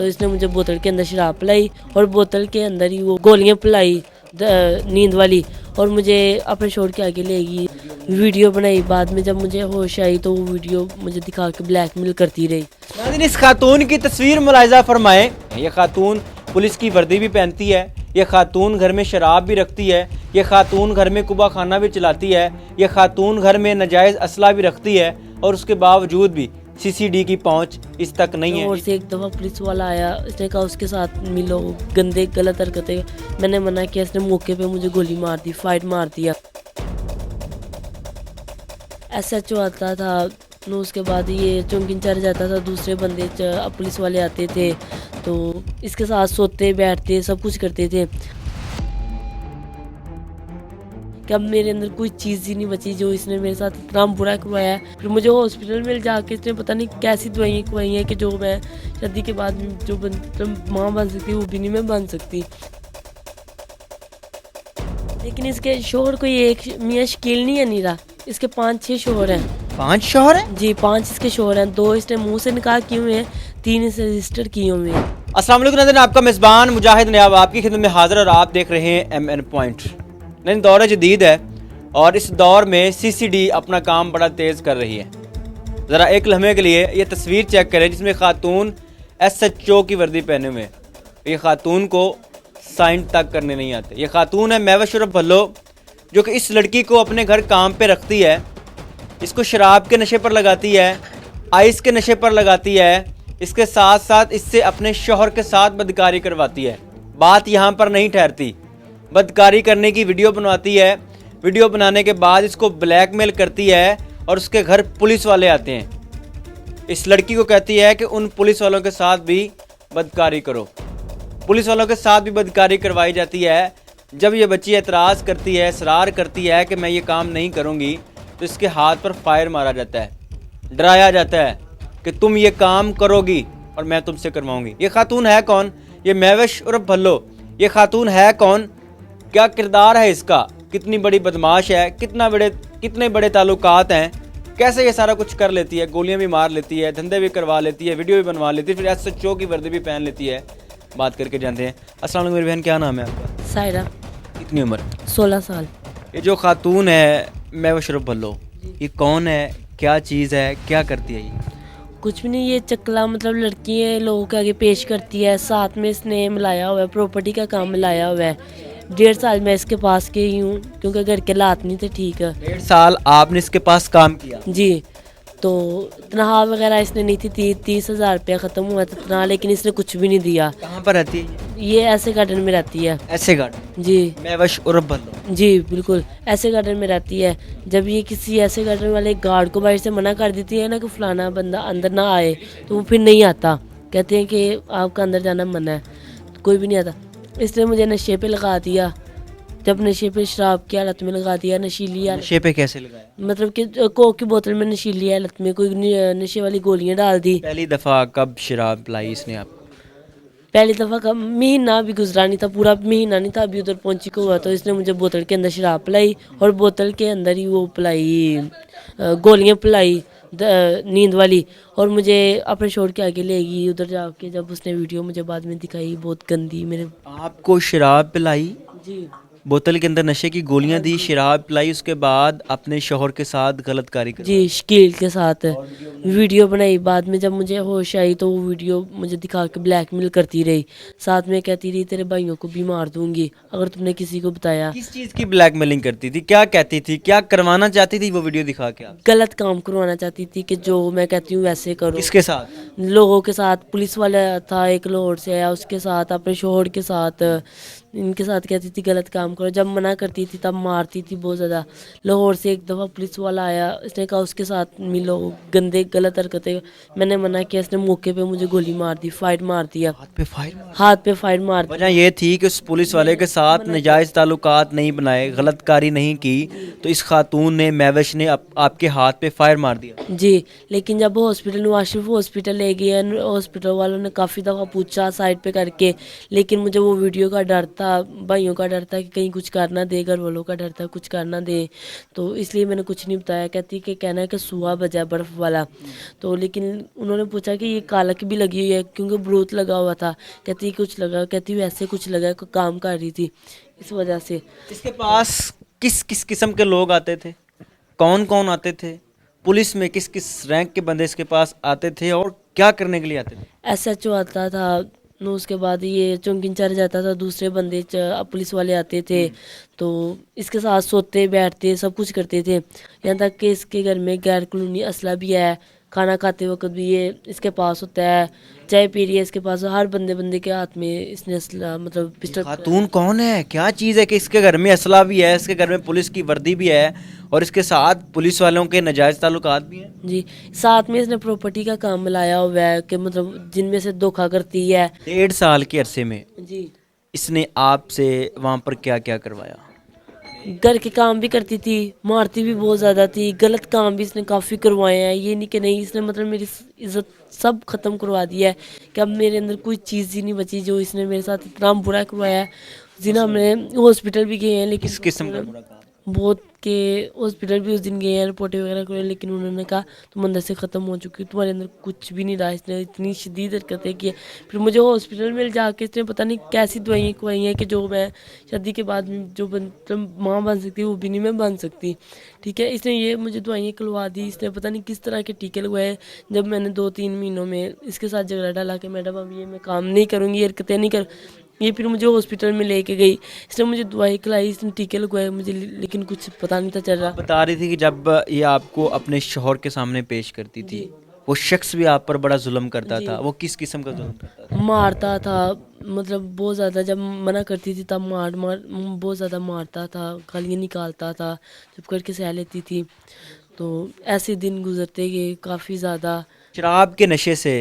تو اس نے مجھے بوتل کے اندر شراب پلائی اور بوتل کے اندر ہی وہ گولیاں پلائی نیند والی، اور مجھے اپنے شوہر کے آگے لے گئی، ویڈیو بنائی، بعد میں جب مجھے ہوش آئی تو وہ ویڈیو مجھے دکھا کے بلیک میل کرتی رہی۔ ناظرین، اس خاتون کی تصویر ملاحظہ فرمائیں، یہ خاتون پولیس کی وردی بھی پہنتی ہے، یہ خاتون گھر میں شراب بھی رکھتی ہے، یہ خاتون گھر میں کبا خانہ بھی چلاتی ہے، یہ خاتون گھر میں ناجائز اسلحہ بھی رکھتی ہے، اور اس کے باوجود بھی سی سی ڈی کی پہنچ اس تک نہیں ہے۔ اور سے ایک دفعہ پولیس والا آیا، اس نے کہا اس کے ساتھ ملو، گندے غلط حرکتیں، میں نے منع کیا، اس نے موقع پہ مجھے گولی مار دی، فائٹ مار دیا۔ ایس ایچ او آتا تھا، اس کے بعد یہ چونکی انچارج جاتا تھا، دوسرے بندے پولیس والے آتے تھے تو اس کے ساتھ سوتے بیٹھتے سب کچھ کرتے تھے کہ اب میرے اندر کوئی چیز ہی نہیں بچی جو اس نے میرے ساتھ اتنا برا کروایا ہے۔ پھر مجھے ہاسپٹل میں جا کے اس نے پتہ نہیں کیسی دوائیں کھوائی ہیں کہ جو میں شادی کے بعد جو ماں بن سکتی وہ بھی نہیں میں بن سکتی۔ لیکن اس کے شوہر کوئی ایک میاں شکیل نہیں ہے نیرا، اس کے 5-6 شوہر ہیں۔ 5 شوہر ہیں؟ جی 5 اس کے شوہر ہیں، 2 اس نے منہ سے نکاح کیے ہوئے ہیں، 3 اس نے رجسٹر کیے ہوئے ہیں۔ السلام علیکم ناظرین، آپ کا میزبان مجاہد نیاب آپ کی خدمت میں حاضر، اور آپ دیکھ رہے ہیں ایم این پوائنٹ۔ لیکن دور جدید ہے اور اس دور میں سی سی ڈی اپنا کام بڑا تیز کر رہی ہے۔ ذرا ایک لمحے کے لیے یہ تصویر چیک کریں جس میں خاتون ایس ایچ او کی وردی پہنے ہوئے ہیں۔ یہ خاتون کو سائن تک کرنے نہیں آتے۔ یہ خاتون ہے مہوش عرف بھلو، جو کہ اس لڑکی کو اپنے گھر کام پہ رکھتی ہے، اس کو شراب کے نشے پر لگاتی ہے، آئس کے نشے پر لگاتی ہے، اس کے ساتھ ساتھ اس سے اپنے شوہر کے ساتھ بدکاری کرواتی ہے۔ بات یہاں پر نہیں ٹھہرتی، بدکاری کرنے کی ویڈیو بنواتی ہے، ویڈیو بنانے کے بعد اس کو بلیک میل کرتی ہے، اور اس کے گھر پولیس والے آتے ہیں۔ اس لڑکی کو کہتی ہے کہ ان پولیس والوں کے ساتھ بھی بدکاری کرو۔ پولیس والوں کے ساتھ بھی بدکاری کروائی جاتی ہے۔ جب یہ بچی اعتراض کرتی ہے، اصرار کرتی ہے کہ میں یہ کام نہیں کروں گی، تو اس کے ہاتھ پر فائر مارا جاتا ہے، ڈرایا جاتا ہے کہ تم یہ کام کرو گی اور میں تم سے کرواؤں گی۔ یہ خاتون ہے کون؟ یہ مہوش عرف بھلو۔ یہ خاتون ہے کون؟ کیا کردار ہے اس کا؟ کتنی بڑی بدماش ہے؟ کتنے بڑے تعلقات ہیں؟ کیسے یہ سارا کچھ کر لیتی ہے؟ گولیاں بھی مار لیتی ہے، دھندے بھی کروا لیتی ہے، ویڈیو بھی بنوا لیتی ہے، پھر ایس ایچ او کی وردی بھی پہن لیتی ہے۔ بات کر کے جانتے ہیں۔ السلام علیکم میری بہن، کیا نام ہے آپ کا؟ سائرہ، کتنی عمر؟ 16 سال۔ یہ جو خاتون ہے مہوش عرف بھلو، یہ کون ہے؟ کیا چیز ہے؟ کیا کرتی ہے یہ؟ کچھ بھی نہیں، یہ چکلا مطلب لڑکی ہے، لوگوں کے آگے پیش کرتی ہے، ساتھ میں اس نے ملایا ہوا ہے، پراپرٹی کا کام ملایا ہوا ہے۔ 1.5 سال میں اس کے پاس گئی ہوں کیونکہ گھر کے حالات نہیں تھے ٹھیک۔ 1.5 سال آپ نے اس کے پاس کام کیا؟ جی، تو تنخواہ وغیرہ اس نے نہیں تھی، 30,000 روپیہ ختم ہوا تھا تنخواہ، لیکن اس نے کچھ بھی نہیں دیا۔ کہاں پر رہتی ہے یہ ایسے گارڈن میں رہتی ہے۔ ایسے گارڈن؟ جی مہوش عرف بھلو؟ جی بالکل ایسے گارڈن میں رہتی ہے۔ جب یہ کسی ایسے گارڈن والے گارڈ کو باہر سے منع کر دیتی ہے نا کہ فلانا بندہ اندر نہ آئے، تو وہ پھر نہیں آتا، کہتے ہیں کہ آپ کا اندر جانا منع ہے، کوئی بھی نہیں آتا۔ اس نے مجھے نشے پہ لگا دیا، جب نشے پہ شراب کی حالت میں لگا دیا، نشیلی حالت، نشے پہ کیسے لگایا؟ مطلب کہ کوک کی بوتل میں نشیلی حالت میں کوئی نشے والی گولیاں ڈال دی۔ پہلی دفعہ کب شراب پلائی اس نے آپ؟ پہلی دفعہ کا مہینہ بھی گزرا نہیں تھا، پورا مہینہ نہیں تھا ابھی ادھر پہنچی کو ہوا، تو اس نے مجھے بوتل کے اندر شراب پلائی اور بوتل کے اندر ہی وہ پلائی گولیاں پلائی نیند والی، اور مجھے اپنے شوہر کے آگے لے گئی ادھر جا کے، جب اس نے ویڈیو مجھے بعد میں دکھائی بہت گندی میرے۔ آپ کو شراب پلائی، جی بوتل کے اندر نشے کی گولیاں دی، شراب پلائی، اس کے بعد اپنے شوہر کے ساتھ غلط کاری کی؟ جی شکیل کے ساتھ ویڈیو بنائی، بعد میں جب مجھے ہوش آئی تو وہ ویڈیو مجھے دکھا کے بلیک میل کرتی رہی، ساتھ میں کہتی رہی تیرے بھائیوں کو بھی مار دوں گی اگر تم نے کسی کو بتایا۔ کس چیز کی بلیک میلنگ کرتی تھی؟ کیا کہتی تھی؟ کیا کروانا چاہتی تھی وہ ویڈیو دکھا کے آپ؟ غلط کام کروانا چاہتی تھی کہ جو میں کہتی ہوں ویسے کرو۔ کس کے ساتھ؟ لوگوں کے ساتھ، پولیس والا تھا ایک لاہور سے آیا، اس کے ساتھ، اپنے شوہر کے ساتھ، ان کے ساتھ کہتی تھی غلط کام کرو، جب منع کرتی تھی تب مارتی تھی بہت زیادہ۔ لاہور سے ایک دفعہ پولیس والا آیا، اس نے کہا اس کے ساتھ ملو، گندے غلط حرکتیں، میں نے منع کیا، اس نے موقع پہ مجھے گولی مار دی، فائٹ مار دیا، ہاتھ پہ فائر مار دیا۔ وجہ یہ تھی کہ اس پولیس والے کے ساتھ ناجائز تعلقات نہیں بنائے، غلط کاری نہیں کی، تو اس خاتون نے، مہوش نے آپ کے ہاتھ پہ فائر مار دیا۔ جی، لیکن جب ہاسپٹل نواز شریف ہاسپٹل لے گئے، ہاسپٹل والوں نے کافی دفعہ پوچھا سائڈ پہ کر کے، لیکن مجھے وہ ویڈیو کا ڈر تھا, بھائیوں کا ڈر تھا کہ کہیں کچھ کر نہ دے, گھر والوں کا ڈر تھا کچھ کر نہ دے, تو اس لیے میں نے کچھ نہیں بتایا. کہتی کہ کہنا ہے کہ سوا بجا برف والا, تو لیکن انہوں نے پوچھا کہ یہ کالک بھی لگی ہوئی ہے کیونکہ بروت لگا ہوا تھا. کہتی کچھ لگا, کہتی ویسے کچھ لگا, کام کر رہی تھی اس وجہ سے. اس کے پاس کس کس قسم کے لوگ آتے تھے, کون کون آتے تھے, پولیس میں کس کس رینک کے بندے اس کے پاس آتے تھے اور کیا کرنے کے لیے آتے تھے؟ ایس ایچ او آتا تھا, نو اس کے بعد یہ چونکی انچارج جاتا تھا, دوسرے بندے پولیس والے آتے تھے, تو اس کے ساتھ سوتے بیٹھتے سب کچھ کرتے تھے. یہاں تک کہ اس کے گھر میں غیر قانونی اسلحہ بھی ہے, کھانا کھاتے وقت بھی یہ اس کے پاس ہوتا ہے, چائے پی رہی ہے اس کے پاس, ہر بندے کے ہاتھ میں اس نے اسلحہ مطلب پسٹل. خاتون کون ہے, کیا چیز ہے کہ اس کے گھر میں اسلحہ بھی ہے, اس کے گھر میں پولیس کی وردی بھی ہے اور اس کے ساتھ پولیس والوں کے ناجائز تعلقات بھی ہیں؟ جی, ساتھ میں اس نے پراپرٹی کا کام ملایا ہوا ہے کہ مطلب جن میں سے دھوکہ کرتی ہے. 1.5 سال کے عرصے میں جی, اس نے آپ سے وہاں پر کیا کیا کروایا؟ گھر کے کام بھی کرتی تھی, مارتی بھی بہت زیادہ تھی, غلط کام بھی اس نے کافی کروائے ہیں. یہ نہیں کہ نہیں, اس نے مطلب میری عزت سب ختم کروا دی ہے کہ اب میرے اندر کوئی چیز ہی نہیں بچی جو اس نے میرے ساتھ اتنا برا کروایا ہے. جنہیں ہم نے ہاسپٹل بھی گئے ہیں لیکن کس قسم کا برا کام؟ بہت کے ہاسپٹل بھی اس دن گئے ہیں, رپورٹیں وغیرہ کرے, لیکن انہوں نے کہا تم اندر سے ختم ہو چکی, تمہارے اندر کچھ بھی نہیں رہا. اس نے اتنی شدید حرکتیں کی. پھر مجھے ہاسپٹل میں جا کے اس نے پتہ نہیں کیسی دوائیں کھوائی ہیں کہ جو میں شادی کے بعد جو ماں بن سکتی وہ بھی نہیں میں بن سکتی. ٹھیک ہے, اس نے یہ مجھے دوائیں کھلوا دی, اس نے پتہ نہیں کس طرح کے ٹیکے لگوائے. جب میں نے 2-3 مہینوں میں اس کے ساتھ جھگڑا ڈالا کہ میڈم اب یہ میں کام نہیں کروں گی, حرکتیں نہیں کر, یہ پھر مجھے ہاسپٹل میں لے کے گئی. اس نے مجھے دوائی کھلائی, اس نے ٹیکے لگوائے مجھے, لیکن کچھ پتہ نہیں تھا چل رہا. بتا رہی تھی کہ جب یہ آپ کو اپنے شوہر کے سامنے پیش کرتی تھی, وہ شخص بھی آپ پر بڑا ظلم کرتا تھا. وہ کس قسم کا ظلم کرتا تھا؟ مارتا تھا, مطلب بہت زیادہ. جب منع کرتی تھی تب بہت زیادہ مارتا تھا, گالیاں نکالتا تھا, جب کر کے سہ لیتی تھی. تو ایسے دن گزرتے گئے کافی زیادہ. شراب کے نشے سے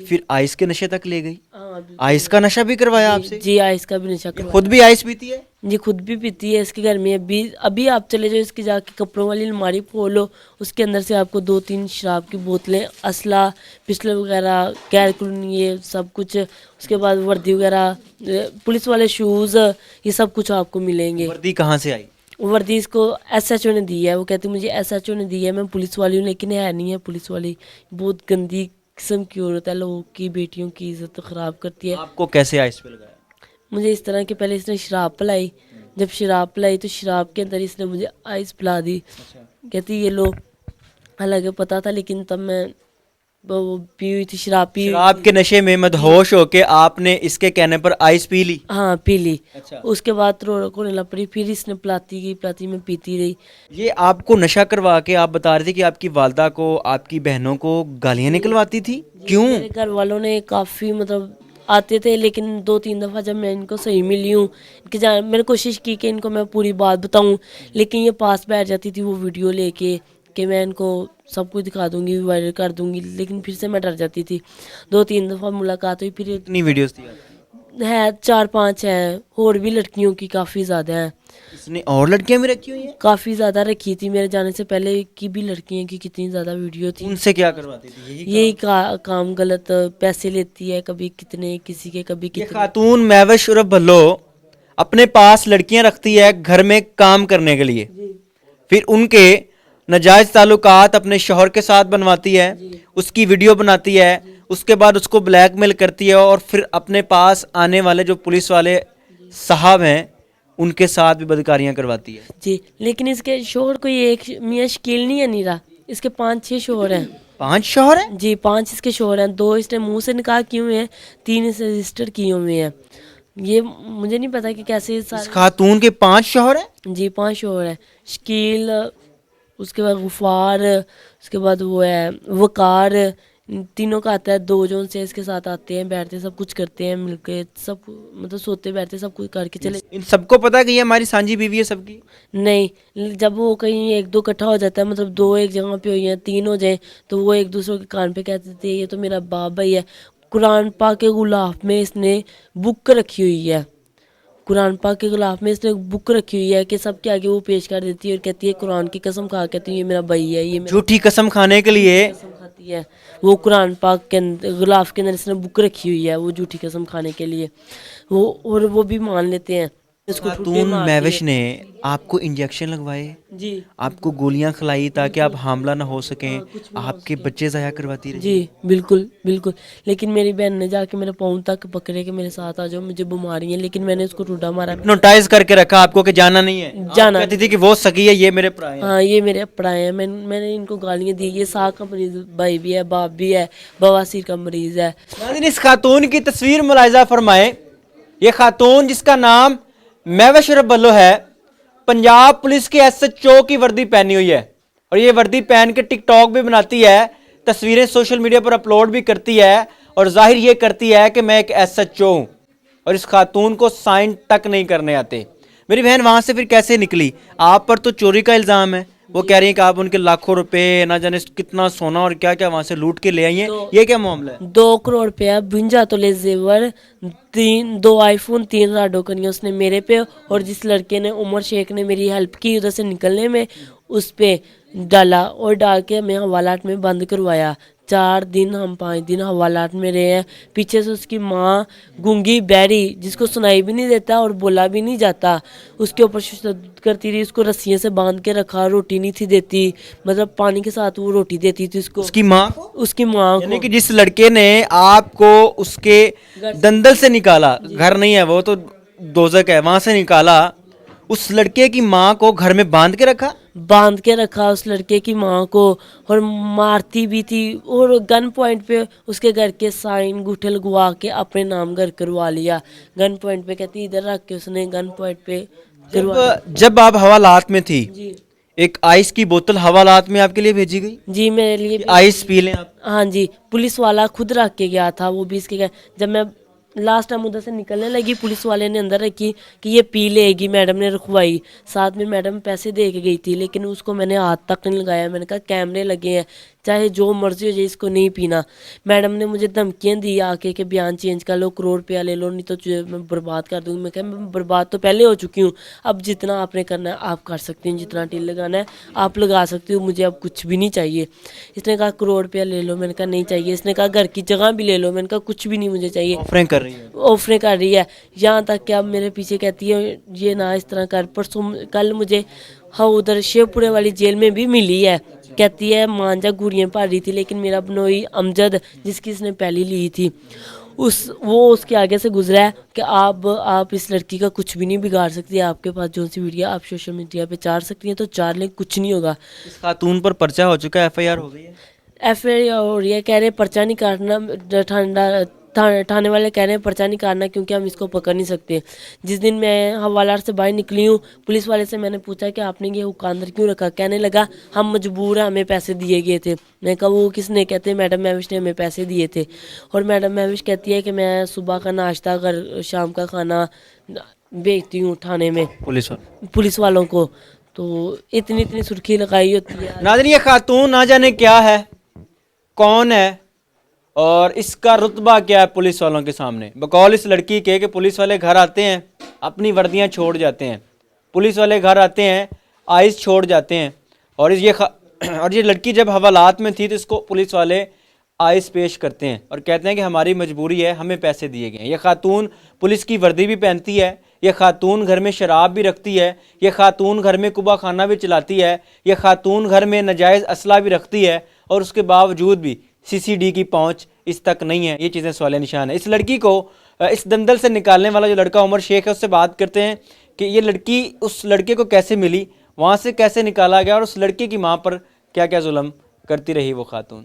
پھر آئس کے نشے تک لے گئی. ہاں, آئس کا نشہ بھی کروایا آپ سے؟ جی, آئس کا بھی نشہ کروایا. خود بھی آئس پیتی ہے؟ جی, خود بھی پیتی ہے. اس کے گھر میں ابھی آپ چلے جاؤ اس کی جا کے کپڑوں والی الماری کھولو, اس کے اندر سے آپ کو 2-3 شراب کی بوتلیں, اسلحہ, پسٹل وغیرہ, غیر قانونی یہ سب کچھ, اس کے بعد وردی وغیرہ, پولیس والے شوز, یہ سب کچھ آپ کو ملیں گے. وردی کہاں سے آئی؟ وردی اس کو ایس ایچ او نے دی ہے. وہ کہتی مجھے ایس ایچ او نے دی ہے, میں پولیس والی ہوں, لیکن ہے نہیں ہے پولیس والی. بہت گندی قسم کی عورت ہے, لوگوں کی بیٹیوں کی عزت خراب کرتی ہے. آپ کو کیسے آئس پہ لگایا؟ مجھے اس طرح کہ پہلے اس نے شراب پلائی, جب شراب پلائی تو شراب کے اندر اس نے مجھے آئس پلا دی. کہتی یہ لو, حالانکہ پتہ تھا لیکن تب میں وہ پی ہوئی تھی, شراب پی. شراب کے نشے میں مدہوش ہو کے آپ نے اس کے کہنے پر آئس پی لی؟ ہاں, پی لی. اس کے بعد رونے لگ پڑی, پھر اس نے پلاتی گئی, میں پیتی رہی. یہ آپ کو نشہ کروا کے آپ بتا رہے تھے کہ آپ کی والدہ کو, آپ کی بہنوں کو گالیاں نکلواتی تھی, کیوں؟ میرے گھر والوں نے کافی مطلب آتے تھے, لیکن 2-3 دفعہ جب میں ان کو صحیح ملی ہوں کہ میں نے کوشش کی کہ ان کو میں پوری بات بتاؤں, لیکن یہ پاس بیٹھ جاتی تھی وہ ویڈیو لے کے کہ میں ان کو سب کچھ دکھا دوں گی, وائرل کر دوں گی, لیکن پھر سے میں ڈر جاتی تھی. 2-3 دفعہ ملاقات ہوئی. پھر اتنی ویڈیوز تھی ہے 4-5 ہیں, اور بھی لڑکیوں کی کافی زیادہ ہیں. اس نے اور لڑکیاں بھی رکھی ہوئی ہیں؟ کافی زیادہ رکھی تھی, میرے جانے سے پہلے کی بھی لڑکیاں کی کتنی زیادہ ویڈیو تھی. ان سے کیا کرواتی تھی؟ یہی کام غلط, پیسے لیتی ہے, کبھی کتنے کسی کے, کبھی یہ کتنے. خاتون مہوش عرف بھلو اپنے پاس لڑکیاں رکھتی ہے گھر میں کام کرنے کے لیے, پھر ان کے ناجائز تعلقات اپنے شوہر کے ساتھ بنواتی ہے, اس کی ویڈیو بناتی ہے, اس کے بعد اس کو بلیک میل کرتی ہے, اور پھر اپنے پاس آنے والے جو پولیس والے صاحب ہیں ان کے ساتھ بھی بدکاریاں کرواتی ہے. جی, لیکن اس کے شوہر کو یہ ایک میاں شکیل نہیں ہے نیرا, اس کے 5-6 شوہر ہیں. 5 شوہر ہیں؟ جی, 5 اس کے شوہر ہیں. 2 اس نے منہ سے نکاح کیے ہوئے ہیں, 3 اس نے رجسٹر کیے ہوئے ہیں. یہ مجھے نہیں پتا کہ کیسے اس خاتون کے 5 شوہر ہیں؟ جی, 5 شوہر ہیں. شکیل, اس کے بعد غفار, اس کے بعد وہ ہے وقار, تینوں کا آتا ہے. 2 جو سے اس کے ساتھ آتے ہیں, بیٹھتے ہیں, سب کچھ کرتے ہیں مل کے, سب مطلب سوتے بیٹھتے سب کچھ کر کے چلے. ان سب کو پتا کہ یہ ہماری سانجھی بیوی ہے سب کی؟ نہیں, جب وہ کہیں 1-2 اکٹھا ہو جاتا ہے, مطلب 2 ایک جگہ پہ ہوئی ہیں, 3 ہو جائیں, تو وہ ایک دوسرے کے کان پہ کہتے تھے یہ تو میرا باپ بھائی ہے. قرآن پاک کے غلاف میں اس نے بک رکھی ہوئی ہے, قرآن پاک کے غلاف میں اس نے بک رکھی ہوئی ہے کہ سب کے آگے وہ پیش کر دیتی ہے اور کہتی ہے قرآن کی قسم کھا, کہتی ہے یہ میرا بھائی ہے, یہ جھوٹی قسم کھانے کے لیے قسم کھاتی ہے. وہ قرآن پاک کے غلاف کے اندر اس نے بک رکھی ہوئی ہے, وہ جھوٹی قسم کھانے کے لیے وہ, اور وہ بھی مان لیتے ہیں. اس کو ٹھوٹے خاتون مار مہوش دیے۔ نے آپ کو انجیکشن لگوائے، جی آپ کو گولیاں کھلائی تاکہ آپ حاملہ نہ ہو سکیں، آپ کے بچے ضائع کرواتی رہی؟ جی بالکل بالکل، لیکن میری بہن نے جا کے میرے پاؤں تک پکڑے کہ میرے ساتھ آ جاؤ، مجھے بیماری ہے، لیکن میں نے اس کو ٹوٹا مارا۔ ہپنوٹائز کر کے رکھا آپ کو کہ جانا نہیں ہے، آپ جانا کہتی تھی کہ وہ سگی ہے، یہ میرے پرائے ہیں۔ ہاں یہ میرے پڑھائے ہیں، میں نے ان کو گالیاں دی، یہ ساکھ کا مریض بھائی بھی ہے، باپ بھی ہے، بواسیر کا مریض ہے۔ ناظرین اس خاتون کی تصویر ملاحظہ فرمائیں، یہ خاتون جس کا نام مہوش ربلو ہے، پنجاب پولیس کی ایس ایچ او کی وردی پہنی ہوئی ہے، اور یہ وردی پہن کے ٹک ٹاک بھی بناتی ہے، تصویریں سوشل میڈیا پر اپلوڈ بھی کرتی ہے، اور ظاہر یہ کرتی ہے کہ میں ایک ایس ایچ او ہوں، اور اس خاتون کو سائن تک نہیں کرنے آتے۔ میری بہن وہاں سے پھر کیسے نکلی؟ آپ پر تو چوری کا الزام ہے، وہ کہہ رہی ہیں کہ آپ ان کے لاکھوں روپے، نہ جانے کتنا سونا اور کیا کیا وہاں سے لوٹ کے لے آئی ہیں، یہ کیا معاملہ ہے؟ 2 کروڑ روپیہ 52 تولے زیور، 2 آئی فون، 3 راڈو کنیاں اس نے میرے پہ، اور جس لڑکے نے عمر شیخ نے میری ہیلپ کی ادھر سے نکلنے میں، اس پہ ڈالا، اور ڈال کے ہمیں حوالات میں بند کروایا۔ 4 دن ہم 5 دن حوالات میں رہے ہیں۔ پیچھے سے اس کی ماں گونگی بہری، جس کو سنائی بھی نہیں دیتا اور بولا بھی نہیں جاتا، اس کے اوپر شدت کرتی رہی، اس کو رسیوں سے باندھ کے رکھا، روٹی نہیں تھی دیتی، مطلب پانی کے ساتھ وہ روٹی دیتی تھی اس کو، اس کی ماں کو؟ اس کی ماں یعنی کو۔ کہ جس لڑکے نے آپ کو اس کے دندل سے نکالا، گھر نہیں ہے وہ تو دوزک ہے، وہاں سے نکالا، اس لڑکے کی ماں کو گھر میں باندھ کے رکھا؟ باندھ کے رکھا اس لڑکے کی ماں کو، اور مارتی بھی تھی، اور گن پوائنٹ پہ اس کے گھر کے سائن گوٹھے لگوا کے اپنے نام گھر کروا لیا۔ گن پوائنٹ پہ کہتی ادھر رکھ کے اس نے گن پوائنٹ پہ کروا۔ جب آپ حوالات میں تھی، جی ایک آئس کی بوتل حوالات میں آپ کے لیے بھیجی گئی، جی میرے لیے بھی، آئس پی لیں آپ؟ ہاں جی، پولیس والا خود رکھ کے گیا تھا وہ بھی اس کے گھر۔ جب میں لاسٹ ٹائم ادھر سے نکلنے لگی، پولیس والے نے اندر رکھی کہ یہ پی لے گی، میڈم نے رکھوائی، ساتھ میں میڈم پیسے دے کے گئی تھی، لیکن اس کو میں نے ہاتھ تک نہیں لگایا۔ میں نے کہا کیمرے لگے ہیں، چاہے جو مرضی ہو جائے، اس کو نہیں پینا۔ میڈم نے مجھے دھمکیاں دی آ کے کہ بیان چینج کر لو، کروڑ روپیہ لے لو، نہیں تو تجھے میں برباد کر دوں گی۔ میں کہا میں برباد تو پہلے ہو چکی ہوں، اب جتنا آپ نے کرنا ہے آپ کر سکتی ہیں، جتنا ٹیل لگانا ہے آپ لگا سکتی ہو، مجھے اب کچھ بھی نہیں چاہیے۔ اس نے کہا کروڑ روپیہ لے لو، میں نے کہا نہیں چاہیے۔ اس نے کہا گھر کی جگہ بھی لے لو، میں نے کہا کچھ بھی نہیں مجھے چاہیے۔ آفریں کر رہی ہیں؟ آفریں کر رہی ہے، یہاں تک کہ اب میرے پیچھے کہتی ہے یہ نہ اس طرح کر۔ پرسوں کل مجھے ہاں ادھر شیو پورے والی جیل میں بھی ملی ہے، کہتی ہے مانجا گوریاں بھر رہی تھی، لیکن میرا بنوئی امجد جس کی اس نے پہلی لی تھی، وہ اس کے آگے سے گزرا ہے کہ آپ اس لڑکی کا کچھ بھی نہیں بگاڑ سکتی، آپ کے پاس جو سی ویڈیو آپ سوشل میڈیا پہ چار سکتی ہیں تو چار لیں، کچھ نہیں ہوگا۔ اس خاتون پر پرچہ ہو چکا ہے، ایف آئی آر ہو گئی ہے؟ ایف آئی آر ہو رہی ہے، کہہ رہے پرچہ نہیں کاٹنا، تھانے والے کہہ رہے ہیں پرچہ نہیں کاٹنا کیونکہ ہم اس کو پکڑ نہیں سکتے۔ جس دن میں حوالات سے باہر نکلی ہوں، پولیس والے سے میں نے پوچھا کہ آپ نے یہ حکام اندر کیوں رکھا، کہنے لگا ہم مجبور ہیں، ہمیں پیسے دیے گئے تھے۔ میں نے کہا وہ کس نے؟ کہتے میڈم مہوش نے ہمیں پیسے دیے تھے، اور میڈم مہوش کہتی ہے کہ میں صبح کا ناشتہ شام کا کھانا بیچتی ہوں تھانے میں پولیس والوں کو، تو اتنی سرخی لگائی ہوتی ہے۔ ناظرین یہ خاتون نہ جانے کیا ہے، کون ہے، اور اس کا رتبہ کیا ہے پولیس والوں کے سامنے۔ بقول اس لڑکی کے کہ پولیس والے گھر آتے ہیں، اپنی وردیاں چھوڑ جاتے ہیں، پولیس والے گھر آتے ہیں، آئس چھوڑ جاتے ہیں، اور یہ لڑکی جب حوالات میں تھی تو اس کو پولیس والے آئس پیش کرتے ہیں اور کہتے ہیں کہ ہماری مجبوری ہے، ہمیں پیسے دیے گئے ہیں۔ یہ خاتون پولیس کی وردی بھی پہنتی ہے، یہ خاتون گھر میں شراب بھی رکھتی ہے، یہ خاتون گھر میں کبا خانہ بھی چلاتی ہے، یہ خاتون گھر میں ناجائز اسلحہ بھی رکھتی ہے، اور اس کے باوجود بھی سی سی ڈی کی پہنچ اس تک نہیں ہے۔ یہ چیزیں سوال نشان ہے۔ اس لڑکی کو اس دندل سے نکالنے والا جو لڑکا عمر شیخ ہے، اس سے بات کرتے ہیں کہ یہ لڑکی اس لڑکے کو کیسے ملی، وہاں سے کیسے نکالا گیا، اور اس لڑکے کی ماں پر کیا کیا ظلم کرتی رہی وہ خاتون۔